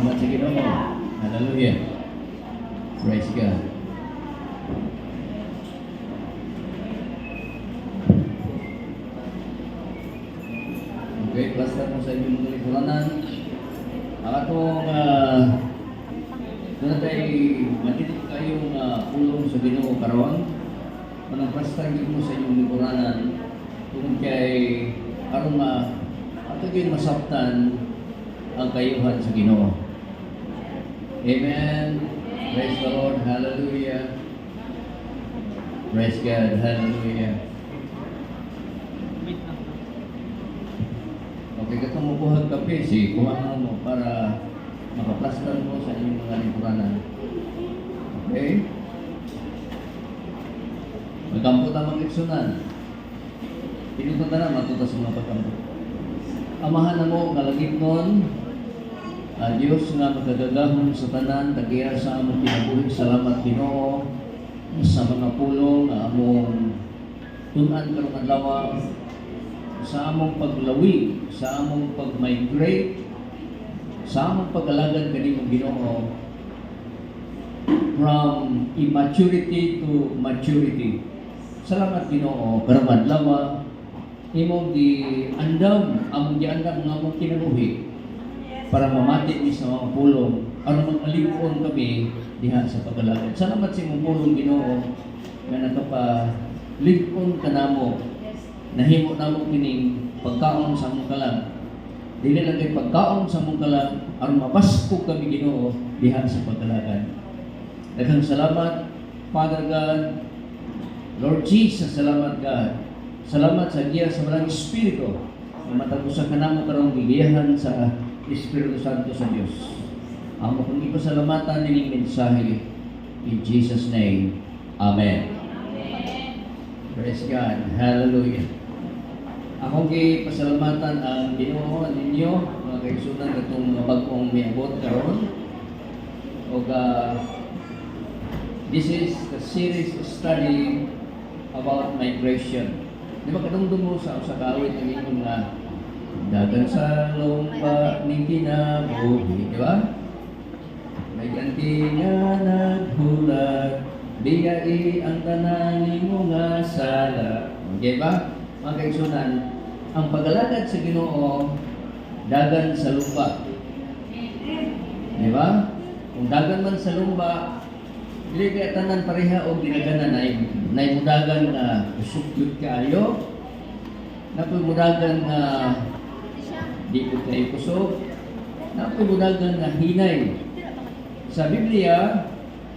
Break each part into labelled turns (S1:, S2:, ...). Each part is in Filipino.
S1: Salamat sa Ginoo. Hallelujah. Praise God. Okay, cluster mo sa inyong mga lingkuranan. Ang atong doon tayo matitip kayong pulong sa Ginoo karon. Manang cluster mo sa inyong lingkuranan kung kay karon ato gyud masabtan ang kayuhan sa Ginoo. Amen. Praise the Lord. Hallelujah. Praise God. Hallelujah. Okay, katong mukuhag kape, kuha mo para makaplastan mo sa inyong mga lingkuranan. Okay? Magkampo na mag-iksunan. Pinuto na na matuta sa mga pagkampo. Amahan na mo, ngalagit nun, Diyos nga magkagagahon sa tanan, tagiya sa among kinabuhi. Salamat Ginoo sa mga pulong na among tunan karong adlaw, sa among paglawi, sa among pag-migrate, sa among pag-alagad kanimo Ginoo from immaturity to maturity. Salamat Ginoo karong adlaw, imong giandam, among giandam nga among kinabuhi para mamati ni sa mga pulong aron magalipon kami diha sa pag-alagad. Salamat sa imong pulong Ginoo nga nakapalipon kanamo. Nahimo namo kining pagkaon sa among kalag. Dili lang kay pagkaon sa among kalag aron mabasko kami Ginoo diha sa pag-alagad. Daghang salamat Father God, Lord Jesus, salamat God. Salamat sa giya sa Malang Espiritu na matagusan kanamo karong gigiyahan sa Espiritu Santo sa Dios. Amo kong ipasalamatan nining mensahe in Jesus name. Amen. Praise God. Hallelujah. Akong gipasalamatan ang Ginoo ninyo mga kaigsunan katong mga bag-ong miabot karon. Og this is the series study about migration. Di ba kadungdung mo sa kawit ang inyong dagan sa lumba ning kinabuhi, di ba? May ganti nga naghulat, biyai ang tanan nimo nga sala. Okay ba? Mga kaigsunan, ang pag-alagad sa Ginoo dagan sa lumba. Di ba? Kung dagan man sa lumba, dili kay tanan pareha og ginaganan nay mudagan nga sukyot kaayo, napoy mudagan nga di ko kayo kusog, napugunagan na hinay. Sa Biblia,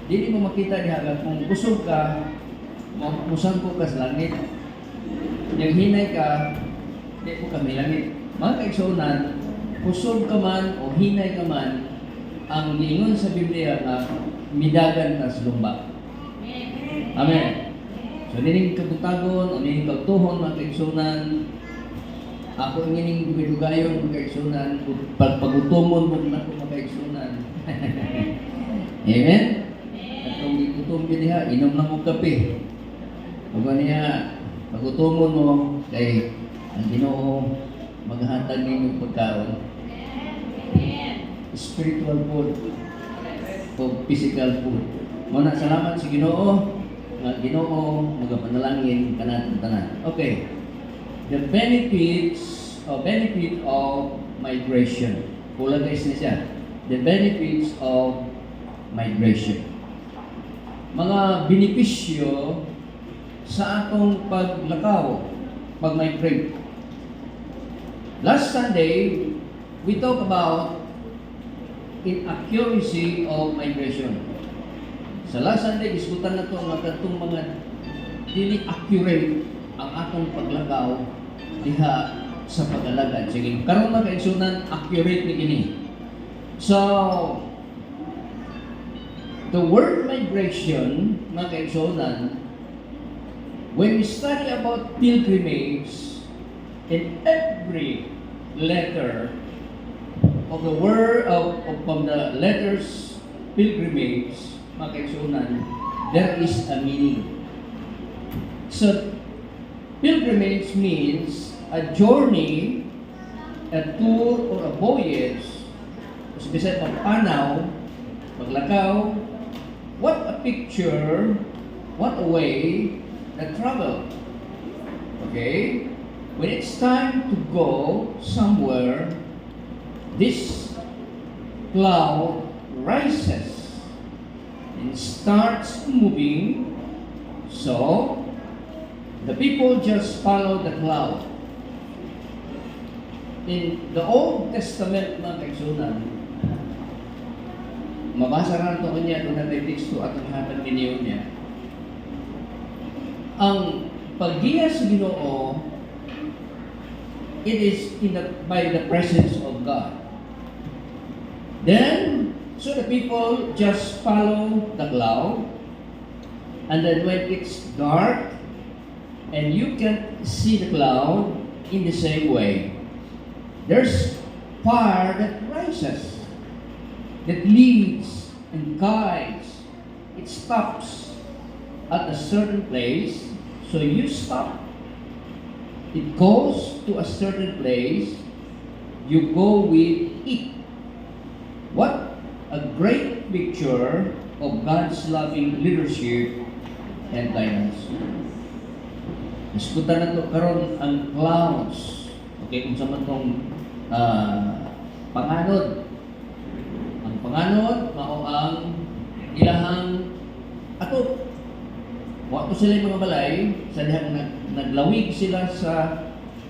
S1: di mo makita diha kung kusog ka, musangko ka sa langit. Yung hinay ka, di mo kami langit. Mga kaigsunan, kusog ka man o hinay ka man, ang lingon sa Biblia na midagan ka sa lumba. Amen. So, nining kabutagon o nining kagtuhon mga kaigsunan, ako ang ining dumidugayon mga kaigsunan, pagpagutumon mo na ako mga kaigsunan. Amen? At kung igutom ka diha, inom lang mo kape. Pag niya, pagutumon mo, kay ang Ginoo maghatag ninyo pagkaon. Spiritual food o physical food. Muna, salamat sa Ginoo. Ginoo, magapanalangin kanang tanan. Okay. The benefit of migration. Pula guys na siya. The benefits of migration. Mga benepisyo sa atong paglakaw, pag-migrate. Last Sunday, we talk about inaccuracy of migration. Sa last Sunday, isgutan na ito ang mga dili accurate ang atong paglakaw diha sa pag-alagad. Sige, karon na kaigsunan accurate ni kini. So, the word migration, mga kaigsunan, when we study about pilgrimage, in every letter of the word from the letters pilgrimage, mga kaigsunan, there is a meaning. So, pilgrimage means a journey, a tour, or a voyage So bisay pagpanaw, paglakaw, what a picture, what a way that travel. Okay? When it's time to go somewhere, this cloud rises and starts moving. So, the people just follow the cloud. In the Old Testament, mga kaigsunan, mabasa na ito kanya doon natin teksto at ang hatag ninyo niya. Ang paggiya sa Ginoo, it is by the presence of God. Then, so the people just follow the cloud, and then when it's dark, and you can see the cloud in the same way, there's fire that rises, that leads and guides. It stops at a certain place, so you stop. It goes to a certain place, you go with it. What a great picture of God's loving leadership and guidance. Iskutan na ito karon ang clouds. Okay, kung sa matong panganod. Ang panganod, mao ang ilahang ato. Wakto sila yung mga balay, sa dihang naglawig sila sa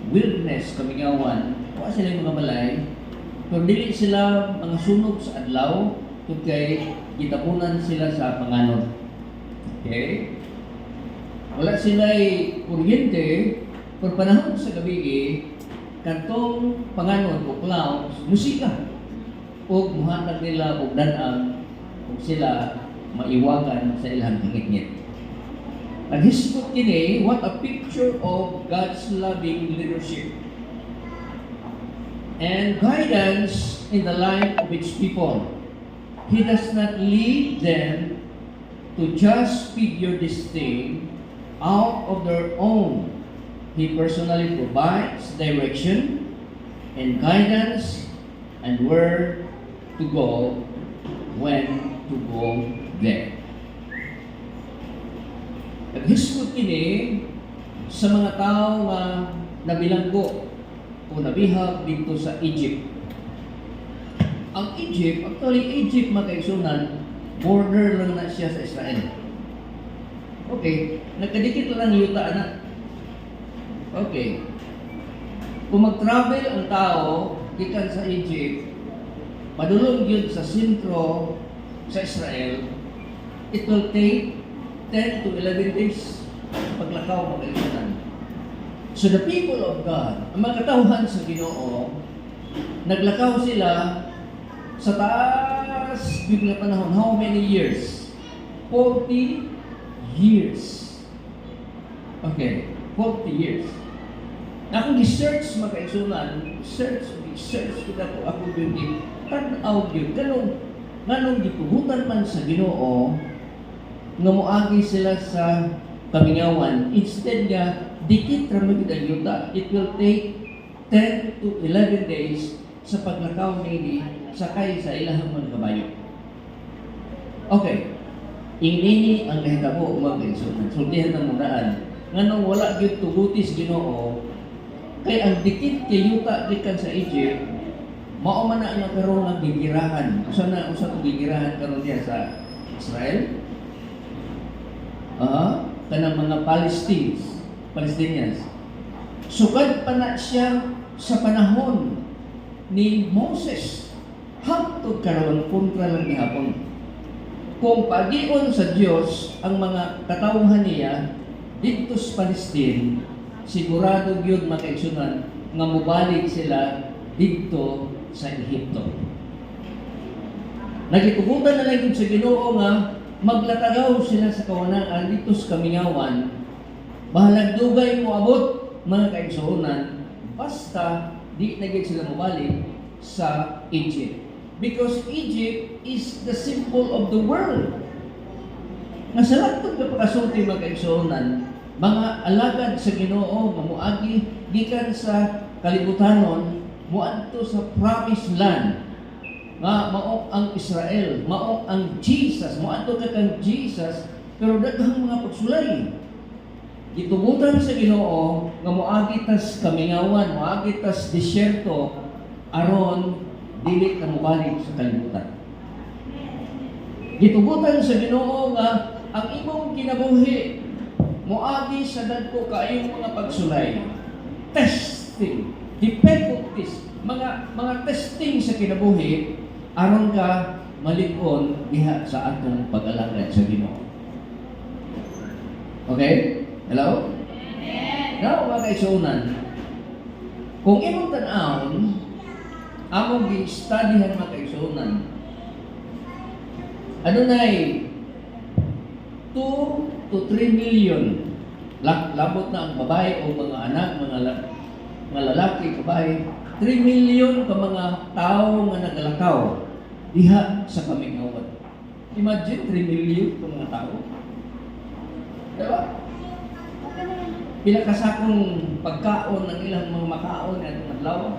S1: wilderness, kamingawan, wala sila yung mga balay, pero dili sila mga sunog sa adlaw, kung kay gitapunan sila sa panganod. Okay? Wala sila'y kuryente, pero panahon sa gabi, kantong panganod o clouds, musika. O muhatag nila o danang kung sila maiwagan sa ilang hangit-ngit. Naghisgot kini, what a picture of God's loving leadership and guidance in the life of its people. He does not lead them to just figure this thing out of their own. He personally provides direction and guidance and where to go, when to go there. Naghisgot kini sa mga tao nga nabilanggo o nabihag dito sa Egypt. Ang Egypt, actually Egypt mga kaigsunan, border lang na siya sa Israel. Okay, nagkadikit lang yuta na. Okay. Kung mag-travel ang tao gikan sa Egypt, padulong yun sa sentro sa Israel, it will take 10 to 11 days paglakaw mag-alisanan. So the people of God, ang mga katauhan sa Ginoo, naglakaw sila sa taas bigla panahon. How many years? 40 years. Okay, 40 years. Na kung gi-search makaigsunan, search kita ko ako yung tanaw yun. Ganong gipuhutan man sa Ginoo, nga moagi sila sa kamingawan, instead nga dikit ramagid ang yuta, it will take 10 to 11 days sa paglakaw nini sakay sa ilahang mga kabayo. Okay, ingini ang nahitabo mga kaigsunan, sultihan ng mundaan, nga nung wala gyud tugutis Ginoo, kay ang dikit kay yuta gikan sa Egypt, mao man na nga karon ang gigirahan. Usa to gigirahan karon diha sa Israel. Kanang mga Palestinians. Sugad pa na siya sa panahon ni Moses. Hangtod karon kontra lang gihapon. Kung pagion sa Dios ang mga katawhan niya dito sa Palestine, sigurado gyud makaigsunan nga mobalik sila dito sa Ehipto. Nagitugutan na lang sa Ginoo nga maglatagaw sila sa kawanaan dito sa kamingawan, bahalag dugay mo abot mga kaigsuonan, basta di na gid sila mabalik sa Egypt. Because Egypt is the symbol of the world. Nga sa lahat ng pagkasulti mga kaigsuonan, mga alagad sa Ginoo nga moagi gikan sa kalibutanon moadto sa promised land. nga mao ang Israel, mao ang Jesus, moadto ka kang Jesus, pero daghang mga pagsulay. Gitugutan sa Ginoo nga moagi tas kamingawan, moagi tas disyerto aron dili ka mobalik sa kalibutan. Gitugutan sa Ginoo nga ang imong kinabuhi moagi sa dagko kaayong mga pagsulay. Testing, difficulties, mga testing sa kinabuhi aron ka malikon diha sa atong pag-alagad sa Ginoo. Okay? Hello? Amen. Now, mga kaigsuonan, kung imong tan-awon, among gi-studyhan mga kaigsuonan, ano na 2 to 3 million labot na ang babae o mga anak, mga lalaki, babae, 3 million ka mga tao nga nagalakaw diha sa kamingawan. Imagine 3 million ka mga tao. Diba? Pila kasakong pagkaon ng ilang mga makaon at mga adlaw.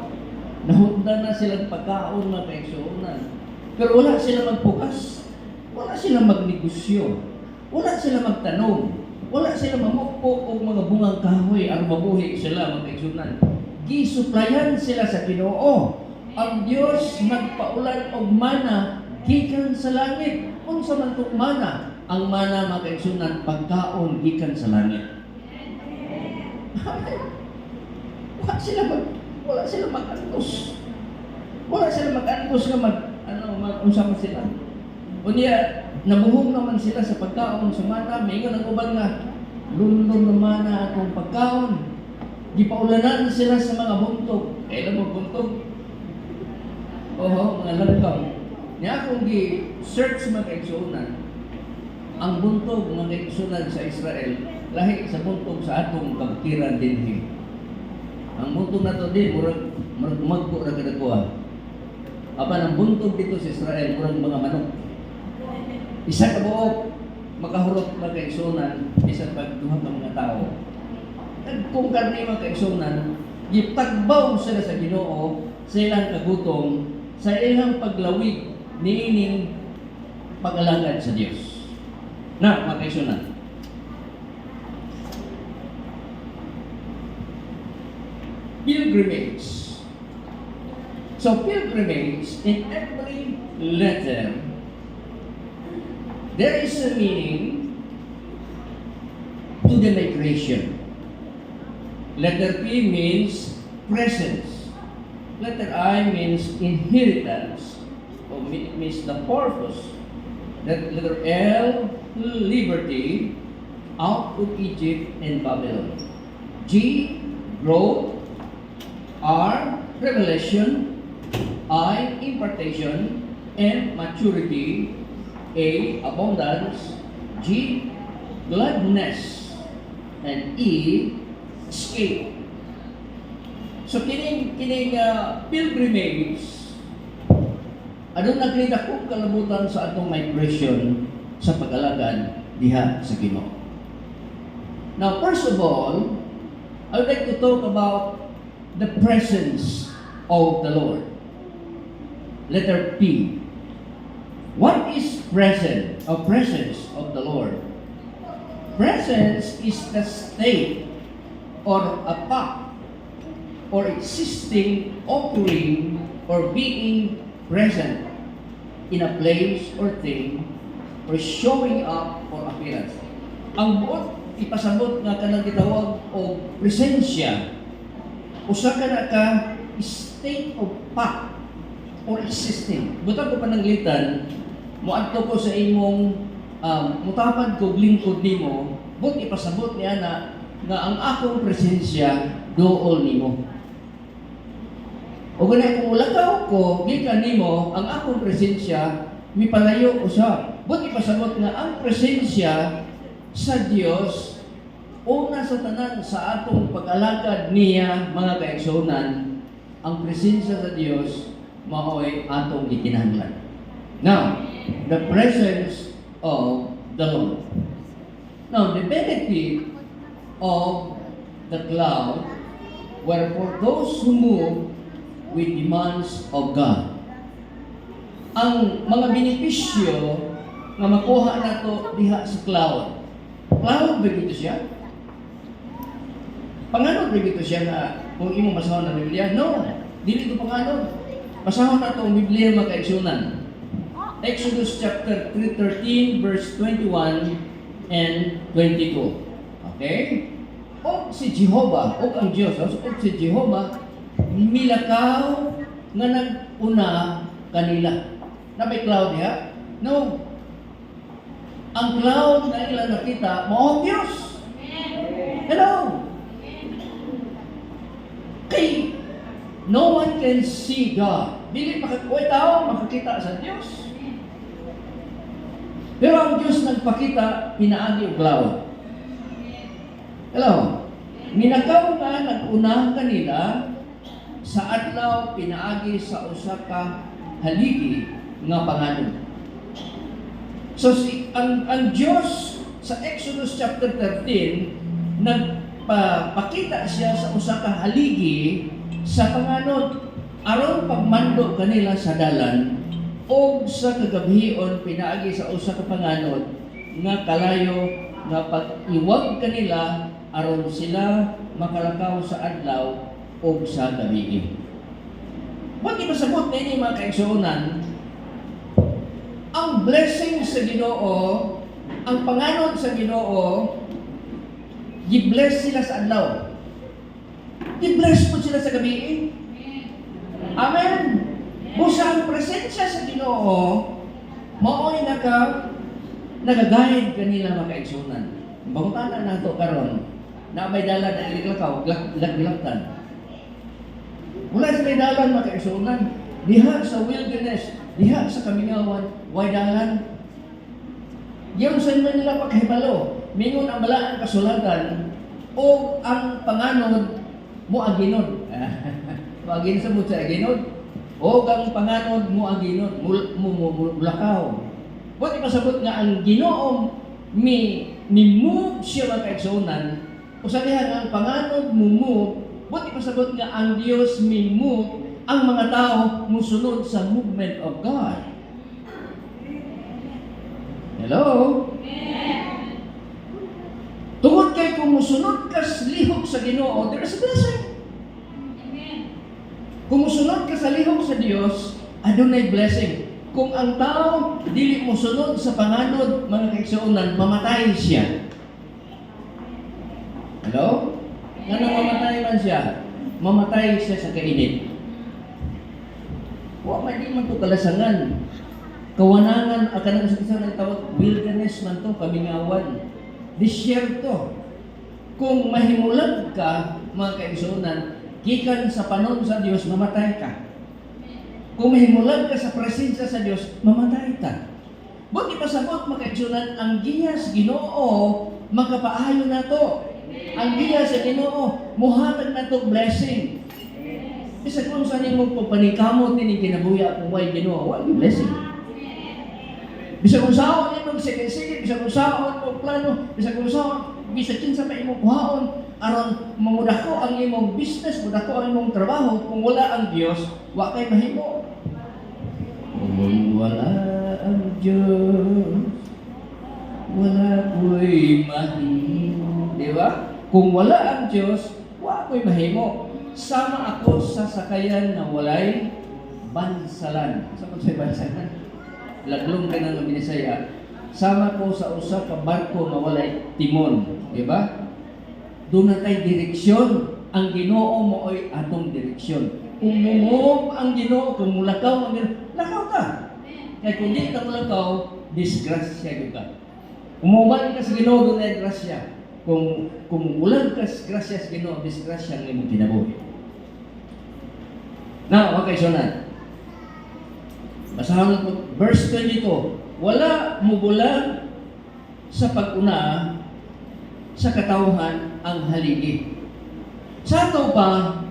S1: Nahunda na silang pagkaon mga kaigsuonan. Pero wala sila magpukas. Wala sila magnegosyo. Wala sila magtanong. Wala sila mamukpo o mga bungang kahoy aron mabuhi sila mga kaigsuonan. Gisuplayan sila sa Ginoo. Ang Dios magpaulan og mana gikan sa langit. Unsa man tuk mana? Ang mana mga kaigsuonan pagkaon gikan sa langit. Wala sila mag-antos. Wala sila mag-antos nga unsa man sila. Unya nabuhog naman sila sa pagkaon sa mana, maingon ang uban nga lundon naman na atong pagkaon. Gipaulanan sila sa mga buntog. Kailan mo buntog? Oho, mga langgam. Niya akong gi-search mga kaigsuonan, ang buntog mga kaigsuonan sa Israel, lahi sa buntog sa atong kabutiran dinhi. Ang buntog na to din, murag magpo na kadagwa. Apan ang buntog dito sa Israel, murag mga manok. Isa ka buok, makahurot mga kaigsuonan, isa pagduha ka mga tao. Kung karni mga kaigsuonan, gitagbaw sila sa Ginoo sa ilang kagutom, sa ilang paglawig niining pag-alagad sa Dios. Na, mga kaigsuonan, pilgrimage. So pilgrimage, in every letter, there is a meaning to the migration. Letter P means presence. Letter I means inheritance, or means the purpose. Letter L, liberty, out of Egypt and Babylon. G, growth. R, revelation. I, impartation and maturity. A, abundance. G, gladness. And E, escape. So kining pilgrimage, ano naglida kong kalabutan sa atong migration sa pag-alagad diha sa Ginoo. Now, first of all, I would like to talk about the presence of the Lord. Letter P. What is presence of the Lord? Presence is the state or a fact or existing, occurring, or being present in a place or thing or showing up or appearance. Ang buot ipasabot nga kanang gitawag o presensya, usa ka na ka state of fact or existing. Butang ko pananglitan, muadto ko sa imong mutapad ko lingkod nimo, but ipasabot niya na nga ang akong presensya dool nimo. O ganay kung ulakaw ko, gikan nimo, ang akong presensya mipalayo usab. But ipasabot nga ang presensya sa Dios una sa tanan sa atong pag-alagad niya mga kaigsuonan, ang presensya sa Dios mao'y atong gikinahanglan. Now, the presence of the Lord. Now, the benefit of the cloud were for those who move with demands of God. ang mga benepisyo nga makuha nato diha sa cloud. Cloud ba gito siya? Panganod ba gito siya na kung imo basahon na Biblia? No, dili ito panganod. Basahon nato ang Biblia mga kaigsunan. Exodus chapter 3:13 verse 21 and 22. Okay? O si Jehovah, o ang Diyos, o si Jehovah, milakaw nga nag-una kanila. Na may cloud niya? No. Ang cloud na ilang nakita, mao ang Diyos. Hello? Kay no one can see God. Dili tao makakita sa Diyos. Pero ang Diyos nagpakita, pinaagi o cloud. Hello? Minakaw nga nag-una kanila sa adlaw pinaagi sa usa ka haligi nga panganod. So ang Diyos sa Exodus chapter 13 nagpakita siya sa usa ka haligi sa panganod aron pagmando kanila sa dalan o sa kagabhion pinaagi sa usa ka panganod nga kalayo nga pag-iwag kanila aron sila makalakaw sa adlaw o sa gabi. Bakit masabot na ini mga kaigsuonan? Ang blessing sa Ginoo, ang panganod sa Ginoo, gi-bless sila sa adlaw. Gi-bless po sila sa gabi. Amen. Busa ang presensya sa Ginoo, mao'y nagagayad kanila mga kaigsuonan. Bangutanan nato karon na may dalan na iliglakaw, lagbilaktan. Wala sa may dalan mga kaigsuonan. Diha sa wilderness, diha sa kamingawan, way dalan. Yung sa nila pakahibalo, mingon ang balaan kasulatan o ang panganod mo aginod. Mo aginod sa mutsa aginod. O ang panganod mo aginod, mulakaw. Buti pasabot nga ang Ginoo ni-move siya mga kaigsuonan, o sabihan ang panganod mo buti pasabot nga ang Dios mi-move ang mga tao musunod sa movement of God. Hello? Tungod kay kung musunod ka sa lihok sa Ginoo, there is a blessing. Kung musunod ka sa lihok sa Dios, adunay blessing. Kung ang tao dili musunod sa panganod mga kaigsuonan, mamatay siya. Hello? Nga nang mamatay man siya, mamatay siya sa kainit. Wa man di man to kalasangan. Kawanangan akan sa isa ng tawag wilderness man to, kamingawan. Disyerto. Kung mahimulag ka mga kaigsuonan, gikan sa panon sa Dios, mamatay ka. Kung mahimulag ka sa presensya sa Dios, mamatay ka. Buti pasabot mga kaigsuonan, ang giyas Ginoo makapaayo na to. Ang giya sa Ginoo muhatag na to blessing. Bisag kung saan mo pagpanikamot ni kinabuya kung way Ginoo, wala blessing. Bisag kung saan mo sige, bisag kung saan mo plano, bisag kung saan bisag kinsa pa imong kuhaon aron mamudako ang imong business, mudako ang imong trabaho, kung wala ang Dios, wa kay mahimo. Kung wala ang Diyos, wala ko'y mahimo. Di ba? Kung wala ang Diyos, wala ko'y mahimo. Sama ako sa sakayan na walay bansalan. Sa pag-say bansalan? Laglong ka ng Binisaya. Sama ko sa usa ka barko na walay timon. Di ba? Doon na tayo direksyon. Ang Ginoo mo ay atong direksyon. Kung mumove ang Ginoo, kung mulakaw ang Ginoo, lakaw ka. Kaya kung di ka mulakaw, disgrasya ka. Umuman ka sa Ginoo, doon ay grasya. Kung ulan ka sa grasya sa Ginoo, disgrasya ang imong kinabuhi. Now, okay, so na. Basahan ko, verse 22. Wala mo bulag sa pag-una sa katawhan ang haligi. Sa ito pa,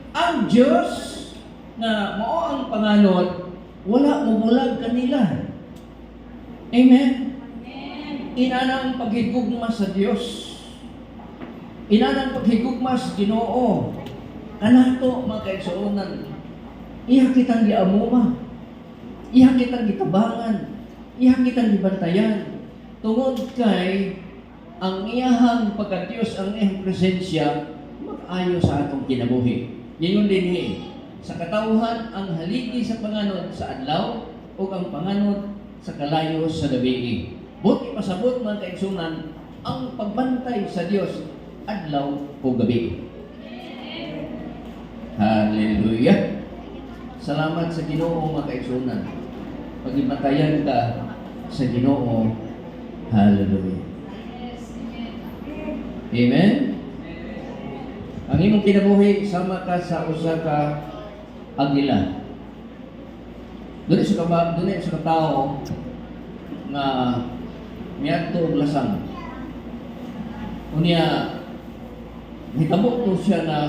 S1: ang Diyos na mao ang panganod, wala mo bulag kanila. Amen? Inanang paghigugma sa Diyos. Inanang paghigugma sa Ginoo. Kanato mga kaigsuonan, iya kitang giamuma. Iyang kitang gitabangan, iyang kitang gibantayan. Tungod kay ang iyahang pagka-Diyos, ang iyang presensya, mag-ayo sa atong kinabuhi. Ngayon din sa katawhan, ang haligi sa panganod sa adlaw, o ang panganod sa kalayo sa gabi. Buti pasabot mga kaigsunan, ang pagbantay sa Diyos, adlaw o gabi. Hallelujah! Salamat sa Ginoo mga kaigsunan. Pag-imatayan ka sa Ginoo, hallelujah. Amen? Ang imong kinabuhi, sama ka sa usa ka agila. Doon sa katao na miadto og lasang. Unya hitabo to siya na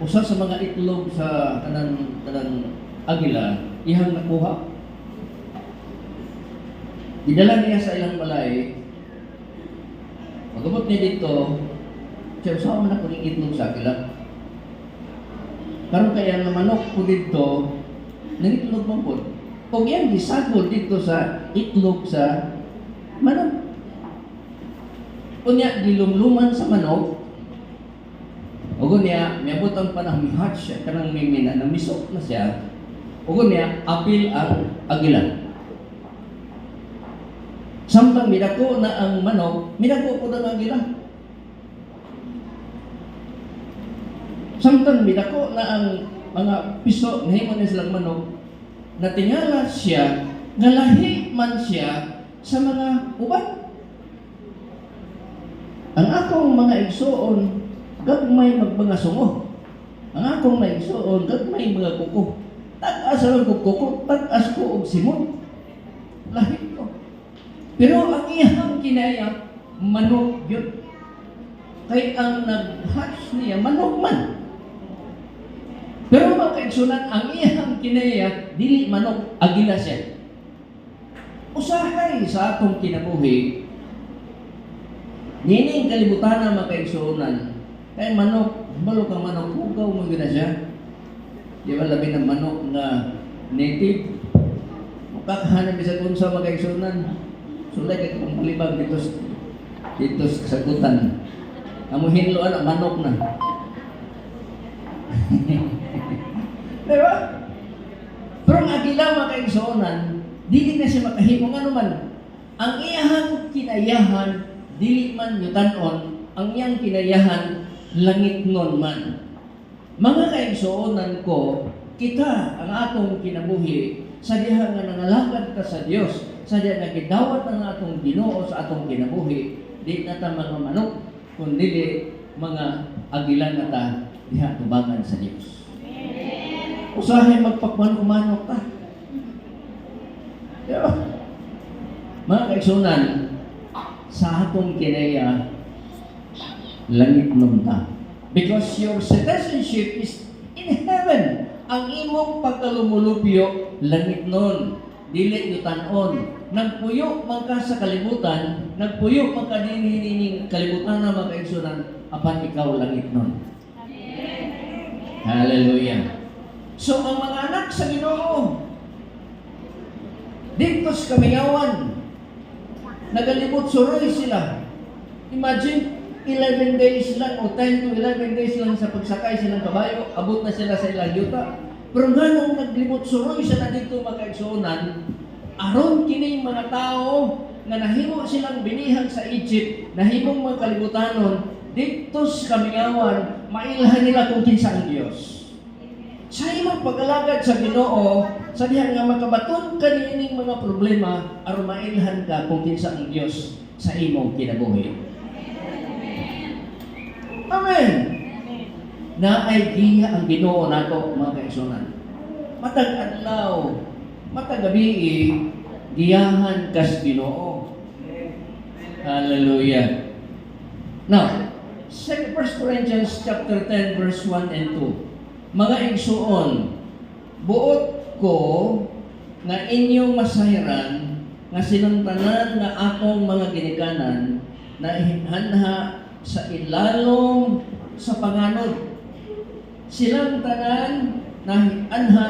S1: usa sa mga itlog sa kanang agila ihang nakuha. Didala niya sa ilang balay. Pagabot niya dito, siya usawa man ako ng itlog sa agila. Karon kaya na manok ko dito, nangitlog mo po. Kung yan gisagol dito sa itlog sa manok. Kunya dilumluman sa manok. Ugo niya, miabot ang panahon mihat siya, kanang mimina, namisok na siya. Ugo niya, apil ang agila. Samtang midako na ang manok, midako po ng agila. Samtang midako na ang mga piso, nahimo na silang manok, natingala siya, nalahi man siya sa mga uban. Ang akong mga igsoon, gagmay magmanga sungo. Ang akong mga igsoon, gagmay mga kuko. Tag-as ang kuko, tag-as ko og simon. Lahi ko. Pero ang iyang kinaya, manok yun. Kay ang nag-hatch niya, manok man. Pero mga kaigsunan, ang iyang kinaya, dili manok, agila siya. Usahay sa atong kinabuhi, nining kalibutan na mga kaigsunan, kay manok, balo kang manok, hugaw mo gina siya. Di ba labi ng manok na native? Makakahanap isa kung sa mga kaigsunan, sulay ka kung malibag dito sa sagutan. Amo hinloan ang manok na. Diba? Pero ang agila mga kaigsunan, dili na siya makahimong ano man. Ang iyahang kinayahan, dili man yutanon, ang iyang kinayahan, langit nun man. Mga kaigsuonan ko, kita ang atong kinabuhi, sa diha nga nangalagad ka sa Dios, sa diha nga gidawat ang atong Ginoo sa atong kinabuhi, di na ta mga manok, kundi mga agilan na ta diha tubangan sa Dios. Usahay magpagmanok-manok ta. Diba? Mga kaigsunan, sa atong kinaya, langit nun ta. Because your citizenship is in heaven. Ang imong pagkalumulupyo, langit nun. Dili yutanon. Nagpuyo man ka sa kalibutan, nagpuyo man ka dinining kalibutan na mga kaigsunan, apan ikaw langit nun. Hallelujah. So ang mga anak sa Ginoo, dito sa Kamiyawan, nagalibot suroy sila. Imagine, 11 days lang o 10 to 11 days lang sa pagsakay silang kabayo, abot na sila sa ilang yuta. Pero ganong naglibot suroy sa na dito magkaigsunan, aron kining mga tao na nahimo silang binihag sa Egypt, nahimong mga kalibutanon, dito sa Kamiyawan, mailhan nila kung kinsa ang Diyos. Sa imong pag-alagad sa Ginoo, sa diha nga makabaton kanining mga problema, aron mailhan ka kung kinsa ang Diyos sa imong kinabuhi. Amen. Na ay giya ang Ginoo nato mga kaigsunan. Matag adlaw, matag gabi, giyahan kas Ginoo. Hallelujah. Now, 1 Corinthians chapter 10 verse 1 and 2. Mga igsuon, buot ko nga inyong masahiran nga sinuntanan nga akong mga ginikanan na hinanha sa ilalong sa panganod. Silang tanan na anha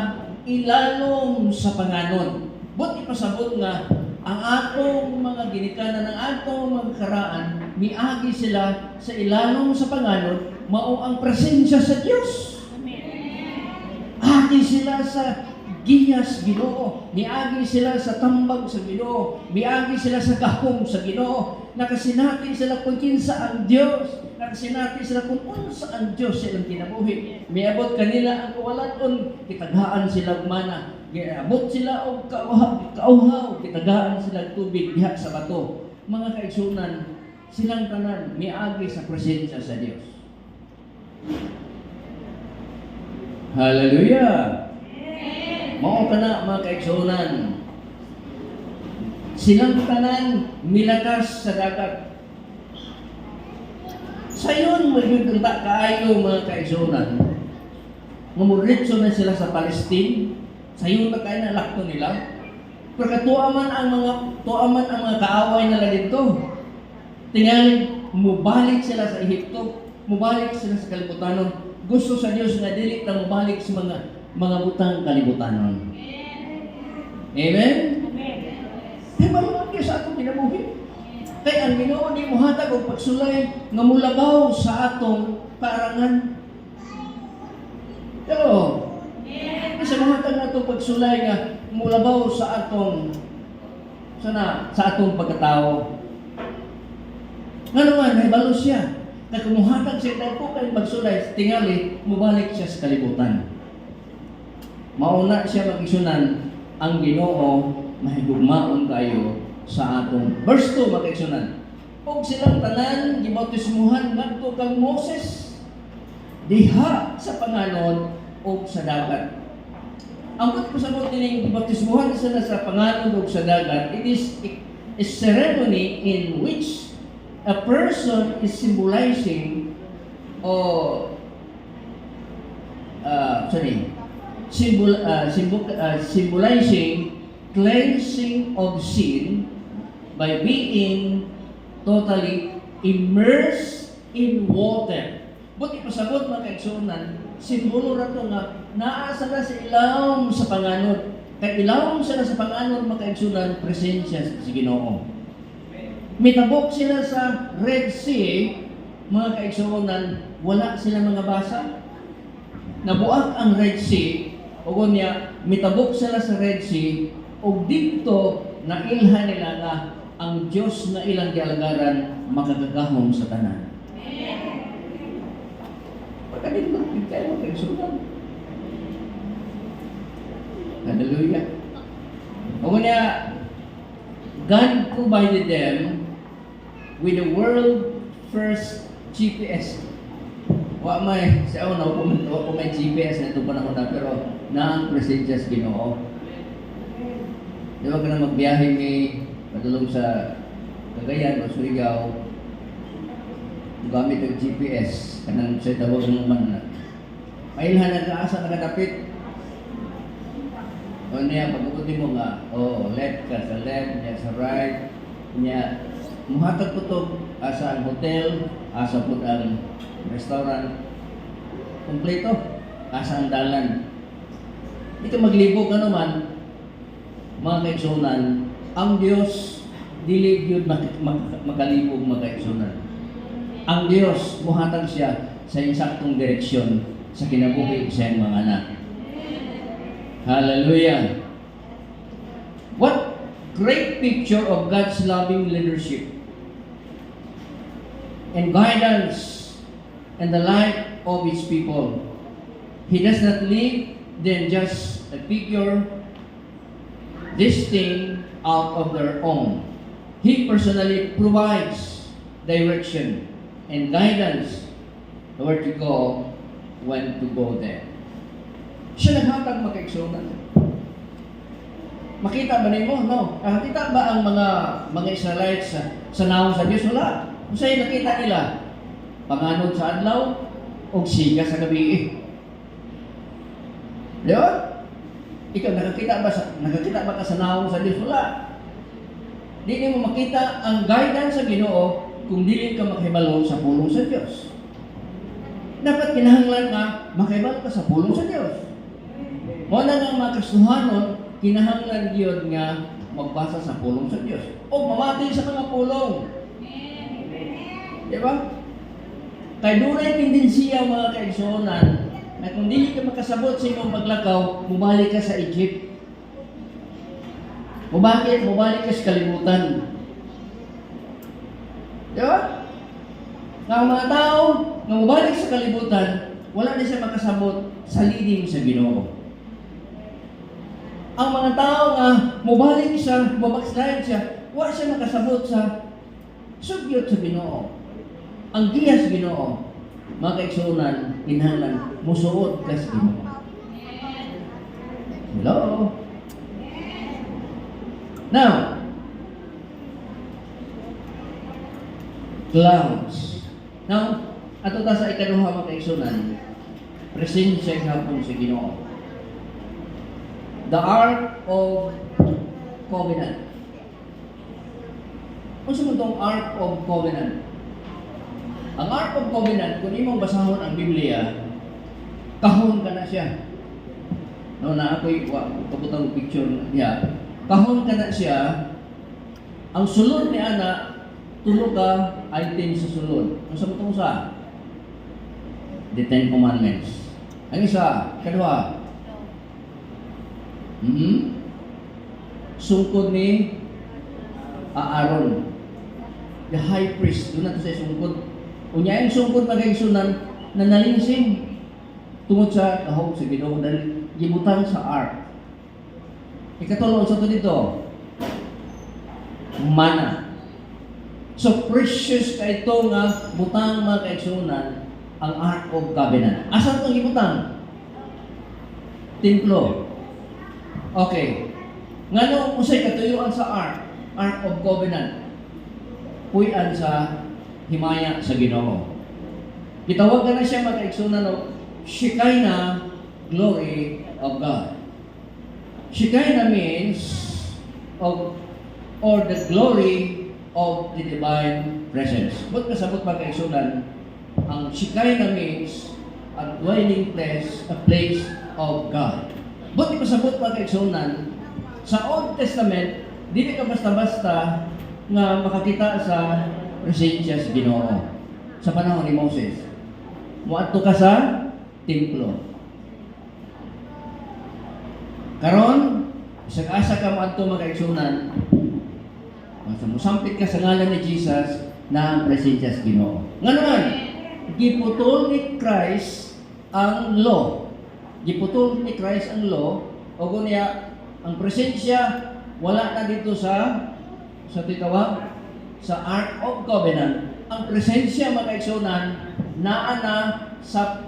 S1: ilalom sa panganon. But ipasabot nga, ang atong mga ginikanan ng atong mga karaan, miagi sila sa ilalom sa panganon, mao ang presensya sa Dios. Agi sila sa giyas Ginoo, miagi sila sa tambag sa Ginoo, miagi sila sa gahom sa Ginoo. Nakasinati sila kung kinsa ang Dios, nakasinati sila kung unsa ang Dios sa ilang kinabuhi. Miabot kanila ang kawalan-on, kitaghaan sila mana. Giabot sila og kauhaw, kitaghaan sila tubig diha sa bato. Mga kaigsunan, silang tanan miagi sa presensya sa Dios. Hallelujah! Mao kana mga kaigsunan. Silang tanan milakas sa dagat. Sayon magyud ta kaayo mga kaigsunan. Mumuritso na sila sa Palestine. Sayon na kay na lakto nila. Pero tuaman ang mga kaaway nila dito. Tingali mubalik sila sa Ehipto, mubalik sila sa kalibutanon. Gusto sa Dios nga dili ta mubalik sa mga butang kalibutanon. Amen? Di ba naman sa atong kinabuhi? Kaya ang Ginoo di mohatag og pagsulay nga mulabaw sa atong kaarangan. Pero, sa mohatag na itong pagsulay nga mulabaw sa atong sa atong pagkatao. Nga naman, nahibalo siya. Na kumuhatag siya dahil kay magsulay, tingali, mubalik siya sa kalibutan. Mauna siya mag-isunan ang Ginoo mahigugmaon kayo sa atong verse 2 mag-isunan. Og silang tanan gibautismuhan ngadto kang Moses diha sa panganon og sa dagat. Ang pagpasabot nining gibautismuhan sila sa panganon og sa dagat, it is a ceremony in which a person is symbolizing symbolizing cleansing of sin by being totally immersed in water. But ipasabot mga kaigsunan, simbolo rato nga naasa na sa ilawom sa panganod. Kaya ilawom sila sa panganod mga kaigsunan, presensya sa Ginoo. Mitabok sila sa Red Sea, mga kaigsunan, wala sila mga basa. Nabuak ang Red Sea, o niya, mitabok sila sa Red Sea, o dito nailhan nila nga ang Diyos na ilang gialagaran makagagahom sa tanan. Pagkadito, hindi kayo magkaigsunan. Hallelujah. O niya, God provided them with the world first GPS. Wa may sa una ko may GPS na ito panahon na, pero na ang presensya sa Ginoo. Di ba ka na magbiyahe may padulong sa Cagayan o Surigao, gamit ang GPS kanang sa tawag ng man na mailhan na kaasa nakadapit. O niya pag-uti mo nga, left ka sa left, niya sa right, niya muhatag po ito asa ang hotel, asa po ang restaurant, kompleto, asa ang dalan. Ito maglibo ka naman, mga kaigsunan, ang Diyos dili gyud makalibog mga kaigsunan. Ang Diyos muhatag siya sa insaktong direksyon sa kinabuhi sa iyang mga anak. Hallelujah! What great picture of God's loving leadership and guidance in the life of His people. He does not leave them just a figure this thing out of their own. He personally provides direction and guidance where to go, when to go there. Siya naghatag makaigsunan. Makita ba nimo? No. Nakita ba ang mga Israelites sa naong sa Diyos? Wala. Kung sa'yo nakita nila, panganod sa adlaw o siga sa gabi. Di ba? Ikaw, nakakita ba ka sa naong sa Diyos? Wala. Di mo makita ang guidance sa Ginoo kung dili ka makahibalo sa pulong sa Diyos. Dapat kinahanglan nga makahibalo ka sa pulong sa Diyos. Mo na nga mga Kristohanon, kinahanglan gyud nga magbasa sa pulong sa Dios o mamati sa mga pulong. Di ba? Kay dunay tendensiya mga kaigsuonan na kung dili ka makasabot sa imong paglakaw, mubalik ka sa Egypt. Mubalik ka sa kalibutan. Di ba? Nga ang mga tao na mubalik sa kalibutan, wala na siya makasabot sa leading sa Ginoo. Ang mga tao nga mubalik siya, babackslide siya, wala siya makasabot sa sugyot sa Ginoo. Ang giya sa Ginoo, mga kaigsuonan, kinahanglan musuot ka sa Ginoo. Hello? Now, clouds. Now, ato ta sa ikaduha mga kaigsuonan, presensya hapon sa Ginoo. The Ark of Covenant. Unsa man tong Ark of Covenant? Ang Ark of Covenant, kung imong basahon ang Biblia, kahon ka na siya. No, na ako'y kabutang picture niya. Kahon ka na siya. Ang sulod ni ana, tulo ka item sa sulod. Unsa mo tong usa? The Ten Commandments. Ang isa, kadua. Sungkod ni Aaron, the high priest. Doon nato sa sungkod. Unya yung sungkod magigsunan na nalinsing tungod sa kahog sa Ginoo dahil gibutang sa ark. Ikatulo sa to dito, mana. So precious ka ito nga butang mga kaigsunan ang Ark of Covenant. Asa itong gibutang? Templo. Okay. Ngano usay katuyuan sa Ark of Covenant. Puy-an sa himaya sa Ginoo. Gitawag na siya mga kaigsunan o Shekinah glory of God. Shekinah means or the glory of the divine presence. Ba't kasabot mga kaigsunan, ang Shekinah means a dwelling place, a place of God. Ba't ipasabot mga kaigsunan, sa Old Testament, dili ka basta-basta nga makakita sa presensya sa Ginoo. Sa panahon ni Moses, muadto ka sa templo. Karon, isang asa ka muadto mga kaigsunan, musampit ka sa ngalan ni Jesus na ang presensya sa Ginoo. Nga naman, giputol ni Christ ang law. Giputol ni Christ ang law, o kunya, ang presensya wala na dito sa titawag sa Ark of Covenant. Ang presensya mga kaigsunan naa na sa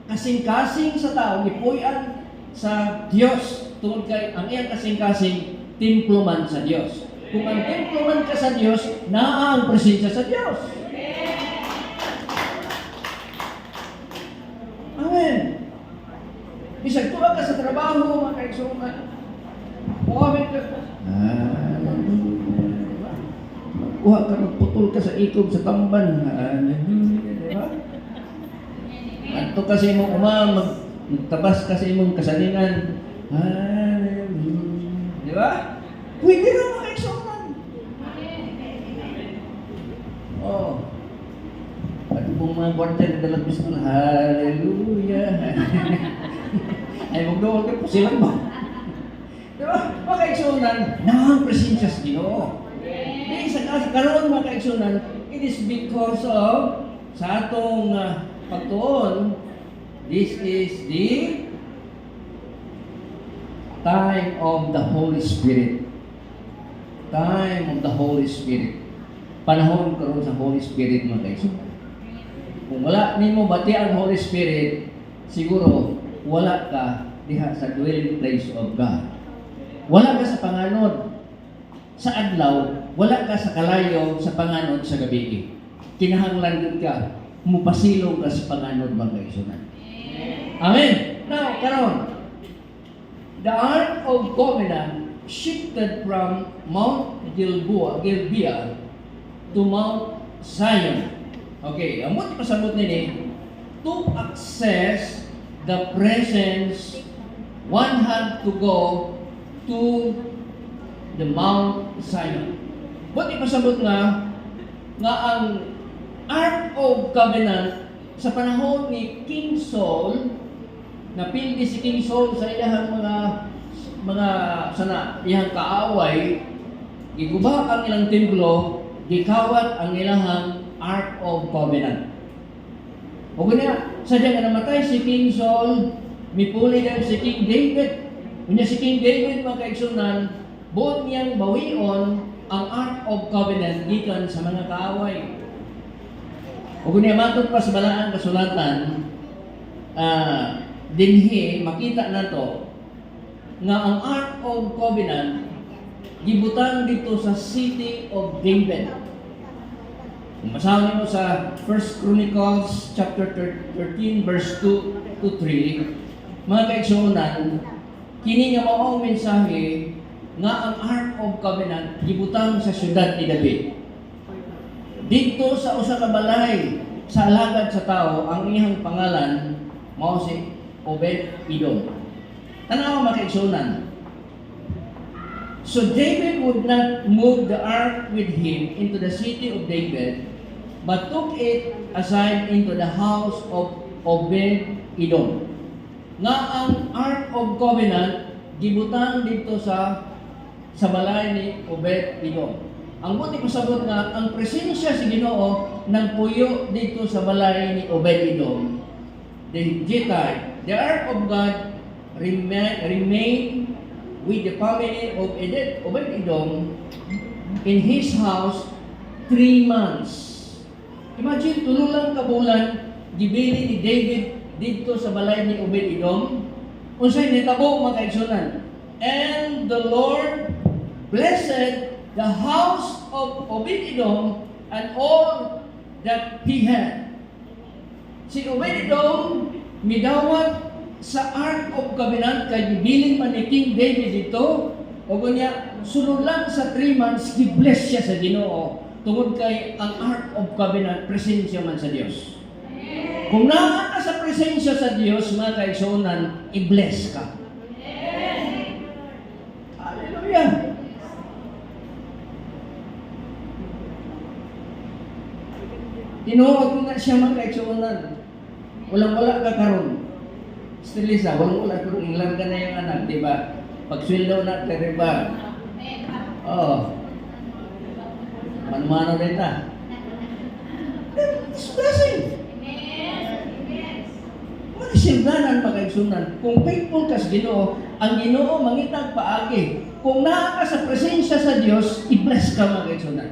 S1: kasing-kasing sa tao, gipuy-an sa Dios tungod kay ang iyang kasing-kasing templo man sa Dios. Kung ang templo man ka sa Dios, naa ang presensya sa Dios. Amen. Bisag tuwa ka sa trabaho, mga kaigsunan. Muhammed ka. Kuha ka, magputol ka sa ikob sa tamban. Diba? Anto kasi mo magtabas kasi mong kasalingan. Di ba? Pwede na mga kaigsunan. Oh. At kung mga kwarta na dalag gusto na, hallelujah. Ay, magdawal ka po silang ba? Diba? Mga kaigsunan, nang presensya sa Ginoo. Di sa karon mga kaigsunan, it is because of sa atong pagtuon, this is the time of the Holy Spirit. Time of the Holy Spirit. Panahon karon sa Holy Spirit mga kaigsunan. Kung wala nimo bati ang Holy Spirit, siguro wala ka diha sa dwelling place of God. Wala ka sa panganod sa adlaw, wala ka sa kalayo sa panganod sa gabi. Kinahanglan ka, mupasilong ka sa panganod mga kaigsunan. Amen. Now, karon, the Ark of Covenant shifted from Mount Gilboa to Mount Zion. Okay, ang pasabot nini to access the presence one had to go to the Mount Sinai. But ipasabot nga ang Ark of Covenant sa panahon ni King Saul, napildi si King Saul sa iyang mga iyang kaaway, giguba ang ilang templo, gikawat ang ilang Ark of Covenant. O kanya, sadya nga namatay si King Saul, mipuli na si King David. Kanya si King David, mga kaigsunan, buot niyang bawion ang Ark of Covenant gikan sa mga kaaway. O kanya matod pa sa balaang kasulatan, dinhi makita nato nga ang Ark of Covenant gibutang dito sa City of David. Kung basahin mo sa 1 Chronicles chapter 13 verse 2 to 3, mga kaigsunan, kini nga mao ang mensahe nga ang Ark of Covenant gibutang sa syudad ni David. Dito sa usa ka balay sa alagad sa tao, ang iyang pangalan mao si Obed-Edom. Tanaw mga kaigsunan. So David would not move the ark with him into the city of David, but took it aside into the house of Obed-Edom. Nga ang Ark of Covenant gibutang dito sa balay ni Obed-Edom. Ang buti pasabot nga ang presensya si Ginoo nang puyo dito sa balay ni Obed-Edom. The Ark of God remained with the family of Obed-Edom in his house 3 months. Imagine, tululang kabulan, gibili ni David dito sa balay ni Obed-Edom. Unsay nitabo mga kaigsunan. And the Lord blessed the house of Obed-Edom and all that he had. Si Obed-Edom midawat sa Ark of Covenant kay gibilin man ni King David dito, o kunya sunod lang sa 3 months gibless siya sa Ginoo tungod kay ang Ark of Covenant presensya man sa Dios. Kung naa ka sa presensya sa Dios, mga kaigsunan, i-bless ka. Hallelujah. Tinuod ko nga siya mga kaigsunan. Walang-wala ka karon. Stilisa, walang-wala ka karon. Ilan ka na yung anak, di ba? Pagsweldo na ka, di ba? Oo. Mano-mano rin ta. It's blessing. Wala siyang ganan mga kaigsunan. Kung faithful ka sa Ginoo, ang Ginoo mangitag paagi. Kung naa ka sa presensya sa Dios, i-bless ka mga kaigsunan.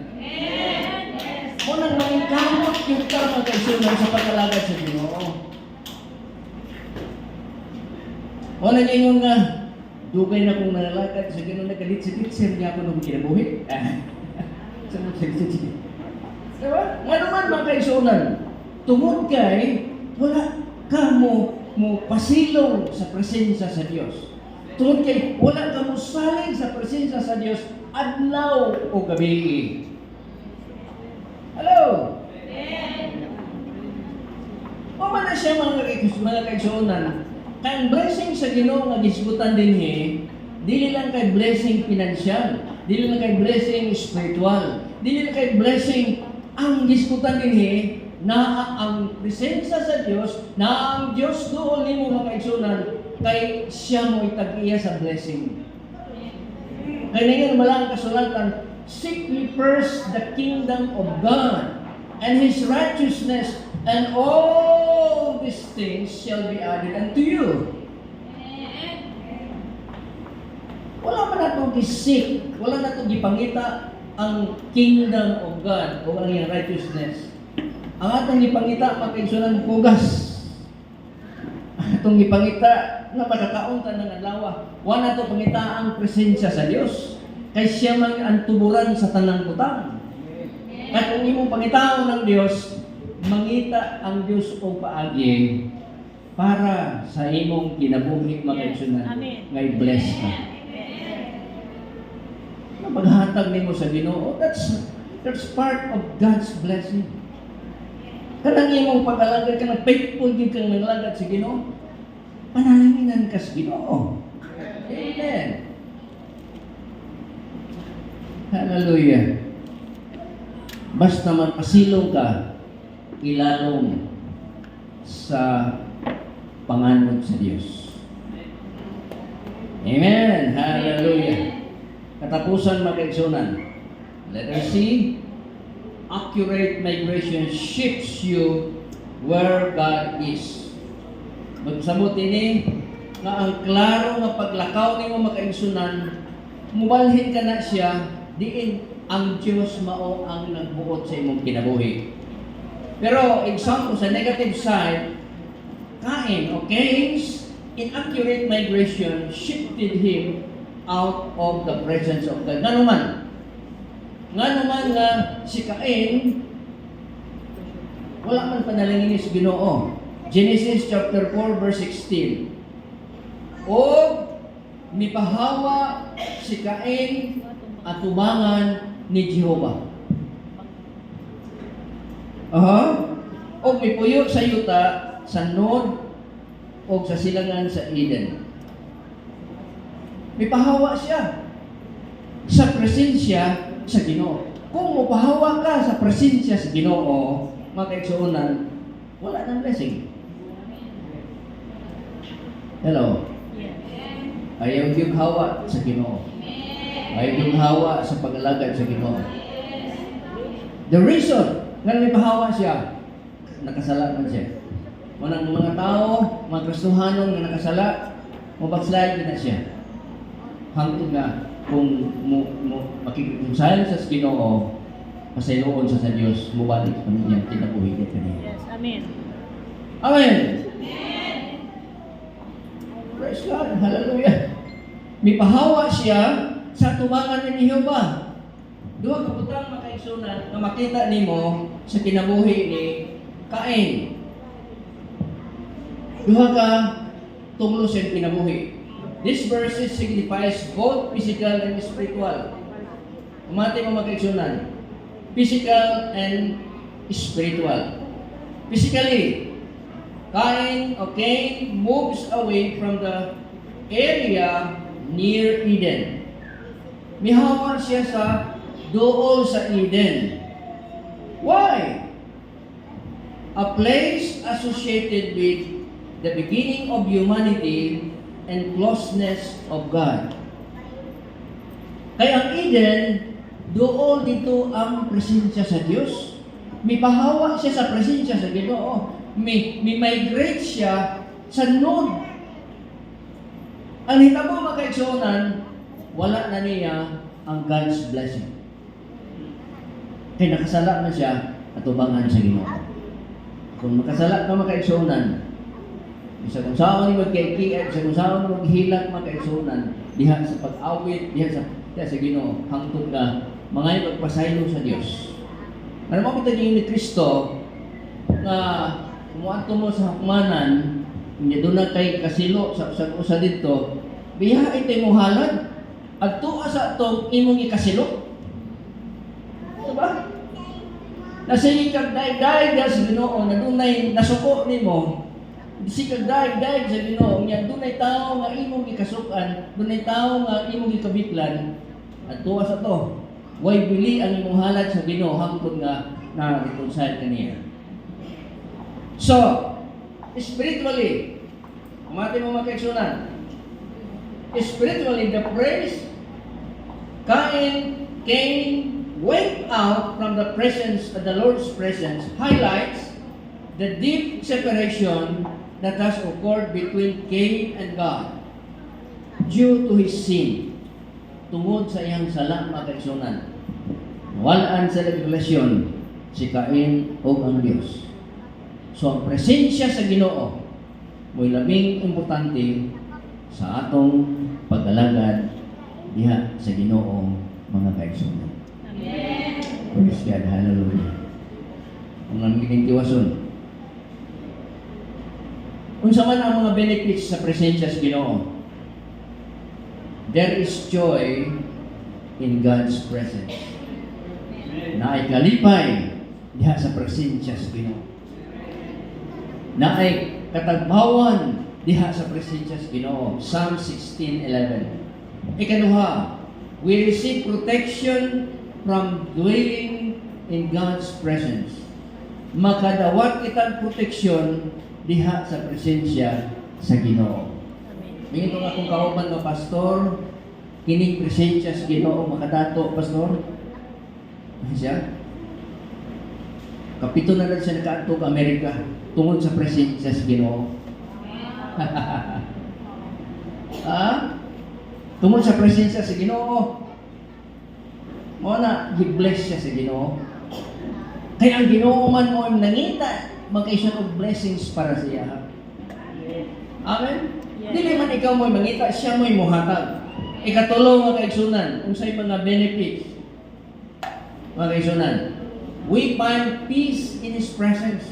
S1: Unang mangkamot yung ka mga kaigsunan sa pagkalagad sa Ginoo. Wala niya yung dugay na kong nalalakad sa Ginoo na kalit-sit-sit niya ako nung kinabuhi. Sa mga sit-sit. Diba? Nga naman mga kaigsunan, tungod kay wala ka mo pasilong sa presensya sa Dios. Tungod kay wala ka mo saling sa presensya sa Dios adlaw o gabi. Hello? O man na siya mga kaigsunan, kay blessing sa Ginoo nga gisgutan dinhi, dili lang kay blessing financial, dili lang kay blessing spiritual, dili lang kay blessing ang gisgutan dinhi na ang presensya sa Dios, na ang Dios doon nimo mga kaigsunan kay siya mo itag-iya sa blessing. Kaya ngayon malang kasulatan, seek ye first the kingdom of God and His righteousness, and all these things shall be added unto you. Wala man nato gisik, wala nato gipangita ang kingdom of God o ang iyang righteousness. Ang atong gipangita makaigsunan pugas. Atong gipangita nga makakaon ta ng adlaw. Wa nato pangita ang presensya sa Dios. Kay siya man ang tuburan sa tanang butang. At kung imong pangitaon ng Dios, mangita ang Dios og paagi para sa imong kinabuhi makaigsunan. Ngay bless ka. Paghatag nimo sa Ginoo, that's part of God's blessing. Kanang imong pag-alagad ka ng faithful gid kang nanglagad sa Ginoo, panalangin ka sa Ginoo. Amen. Hallelujah. Basta magpasilong ka, ilalong sa panganod sa Diyos. Amen. Hallelujah. Katapusan magkaigsunan. Letter C, accurate migration shifts you where God is. Magsamot ini nga ang klaro nga paglakaw nimo makaigsunan, mubalhin ka na siya diin ang Diyos mao ang nagbuot sa imong kinabuhi. Pero example sa negative side, Cain o Cain's inaccurate migration shifted him out of the presence of God. Nga naman nga si Cain wala man panalangin sa Ginoo. Genesis chapter 4 verse 16. O mipahawa si Cain atubangan ni Jehova. O mipuyo sa yuta sa Nod o sa silangan sa Eden. Mipahawa siya sa presensya sa Ginoo. Kung mapahawa ka sa presensya sa Ginoo, makaigsuonan, wala nang blessing. Hello? Ayaw yung hawa sa Ginoo. Ayaw yung hawa sa pag-alagad sa Ginoo. The reason nga may pahawa siya, nakasala man siya. Manang mga tao, mga Kristohanon nga nakasala, mabackslide na siya. Hangtod nga, kung makikipagsayan sa Ginoo, pasayloon sa Diyos, mubalik sa kanyang kinabuhi at kaniya.
S2: Yes, amen.
S1: Amen! Praise God! Hallelujah! May pahawa siya sa tubangan ni Jehova. Duha ka butang makaigsunan na makita nimo sa kinabuhi ni Cain. Duha ka tunglo sa kinabuhi. This verse signifies both physical and spiritual. Umati mo makaigsunan. Physical and spiritual. Physically, Cain moves away from the area near Eden. Mihawa siya sa dool sa Eden. Why? A place associated with the beginning of humanity and closeness of God. Kaya ang Eden, dool dito ang presensya sa Diyos. Mipahawa siya sa presensya sa Ginoo. Migrate siya sa Nod. Ang hitabo makaigsuonan, wala na niya ang God's blessing. Kaya nakasala na siya at tubangan sa Ginoo. Kung makasala ka makaigsuonan, isa kung saan ni magkaikiat, isa kung saan maghilat makaigsuonan, diha sa pag-awit, diha sa Ginoo, hangtod ka, mga magpasaylo sa Diyos. Ano mo kita ni Kristo na kumuanto mo sa hukmanan, hindi doon na kay kasilo sa usa dito, biha ito mo halad, at tuwa sa itong imong ikasilo. Diba? Nasa ikag daig-daig sa Ginoo, na dunay nasuko nimo, sikag daig-daig sa Ginoo, nga dunay tao nga imong ikasukan, dunay tao nga imong ikabiklan, at tuwa sa to, way bili ang imong halad sa Ginoo hangtod nga na-reconcile kaniya. So, spiritually, umati mo makaigsunan, spiritually, the praise Cain went out from the presence of the Lord's presence highlights the deep separation that has occurred between Cain and God due to his sin. Tungod sa iyang sala makaigsunan, walaan sa relasyon si Cain o ang Diyos. So ang presensya sa Ginoo mo'y labing importante sa atong pag-alagad diha sa Ginoo mga kaigsunan.
S2: Amen.
S1: Praise God, hallelujah. Ang namiling tiwason. Unsa man ang mga benefits sa presensya sa Ginoo? There is joy in God's presence. Naay kalipay diha sa presensya sa Ginoo. Naay katagbawan diha sa presensya sa Ginoo. Psalm 16:11. Ikaduha, we receive protection from dwelling in God's presence. Makadawat kitang proteksyon diha sa presensya sa Ginoo. Mingo nga akong kauban nga pastor, kining presensya sa Ginoo makadato, pastor. Siya? Kapito na lang siya nakaadto ka Amerika tungod sa presensya sa Ginoo. Tungod sa presensya sa Ginoo. Mo na gi-bless siya sa Ginoo. Kaya ang Ginoo man mo nangita magkaisan og blessings para sa iya. Amen. Dili man ikaw mo mangita, siya mo mohatag. Ikatulo nga kaigsunan, unsay mga benefits. Mga kaigsunan, we find peace in His presence.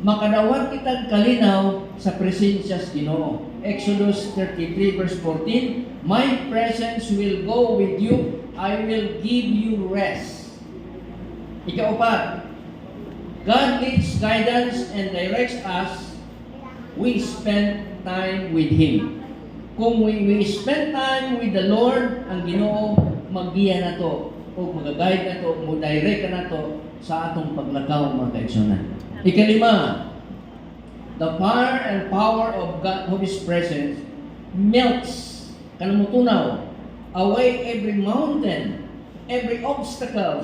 S1: Makadawat kitang kalinaw sa presensya sa Ginoo. Exodus 33 verse 14, my presence will go with you, I will give you rest. Ikaupat, God leads, guidance, and directs us. We spend time with Him. Kung we spend time with the Lord, ang Ginoo maggiya na to, o mag-guide na to, mag-direct na to sa atong paglakaw mga kaigsunan. Ikalima, the fire and power of God, of His presence, melts, kanamutunaw, away every mountain, every obstacle,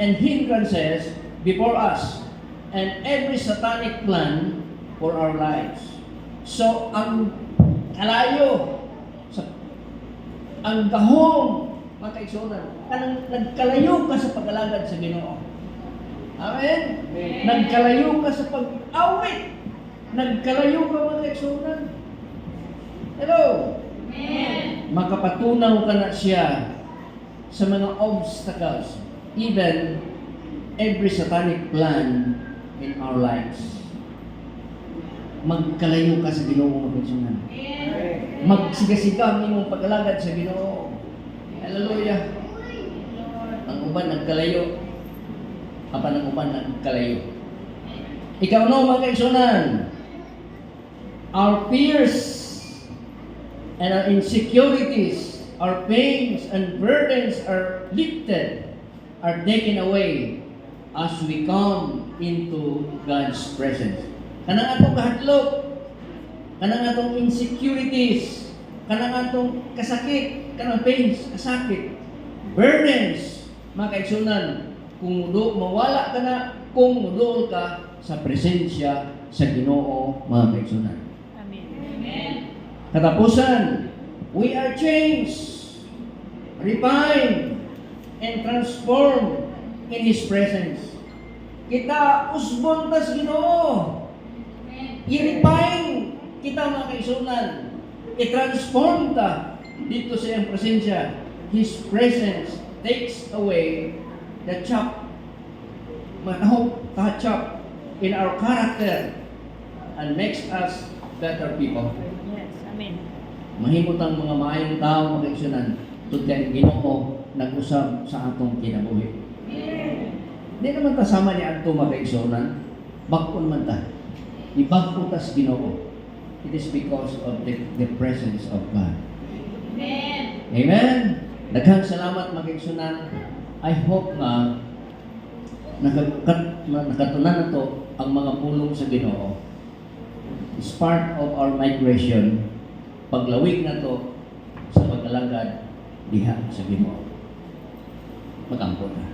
S1: and hindrances before us, and every satanic plan for our lives. So, ang kalayo, ang gahong, mga kaigsunan, nagkalayo ka sa pag-alagad sa Ginoo. Amen? Nagkalayo ka sa pag-awit. Nagkalayo ka mga kaigsunan. Hello? Amen. Makapatunaw ka na siya sa mga obstacles, even every satanic plan in our lives. Magkalayo ka sa Ginoo mga kaigsunan. Magsigasiga ang imong pag-alagad sa Ginoo. Hallelujah. Ang uban nagkalayo. Apan ang uban nagkalayo. Ikaw no mga kaigsunan. Our fears and our insecurities, our pains and burdens are lifted, are taken away as we come into God's presence. Kanang atong kahadlok, kanang atong insecurities, kanang atong kasakit, kanang pains, kasakit, burdens, mga kaigsunan, kung mawala ka na, kung muduol ka sa presensya sa Ginoo, mga kaigsunan.
S2: Amen.
S1: Katapusan, we are changed, refined, and transformed in His presence. Kita usbon ta sa Ginoo. I-refine kita mga kaigsunan. I-transform ta dito sa iyang presensya. His presence takes away the chop, chop in our character and makes us better people.
S2: Yes, amen.
S1: Mahimot ang mga maayong tao mga kaigsunan tungod kay Ginoo nag-usab sa atong kinabuhi. Di naman ta sama ni adto mga kaigsunan, bag-on man ta. Ibag-o ta sa Ginoo. It is because of the presence of God.
S2: Amen.
S1: Amen. Daghang salamat mga kaigsunan. I hope nga nakatunan na to ang mga pulong sa Ginoo. It's part of our migration. Paglawig na to sa pag-alagad diha sa Ginoo. Magampo na.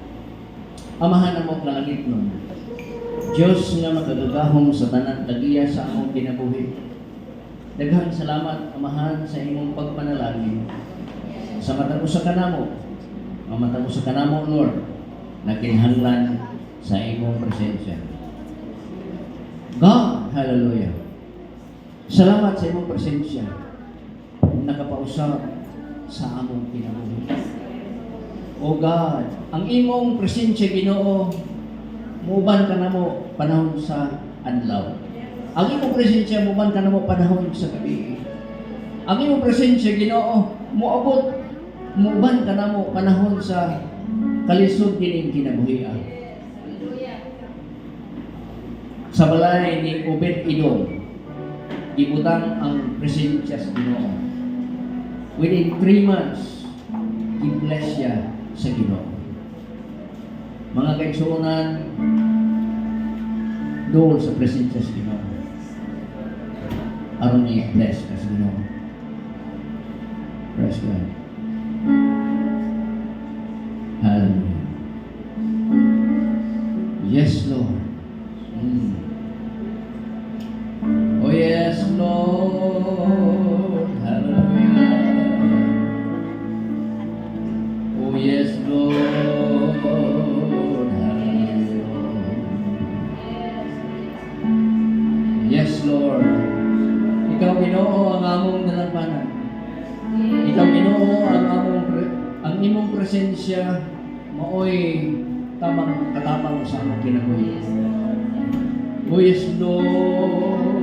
S1: Amahan na mo langit nun. Diyos nga makagagahom sa tanan tagiya sa among kinabuhi. Daghang salamat amahan sa imong pagpanalangin. Sa matag usa kanamo, mamatag usa kanamo Lord, nakinahanglan sa imong presensya. God, hallelujah. Salamat sa imong presensya. Nakapausap sa among kinabuhi. O God, ang imong presensya Ginoo, muban ka na mo panahon sa adlaw. Ang imong presensya muban ka na mo panahon sa gabi. Ang imong presensya Ginoo, muabot muban ka na mo panahon sa kalisod kining kinabuhi. Sa balay ni Obed-Edom, ibutang ang presensya sa Ginoo. Within 3 months, i-bless siya sa Ginoo. Mga kaigsuunan, doon sa presensya sa Ginoo. Aron i-bless ka sa Ginoo. Praise God. Hallelujah. Yes, Lord. Oh, yes, Lord. Hallelujah. Oh, yes, Lord. Hallelujah. Yes, Lord. Ikaw, Ginoo, ang among nalangpanan. Ikaw, Ginoo, ang imong presensya maoy tamang katapang sa among kinabuhi. Oh, yes, Lord.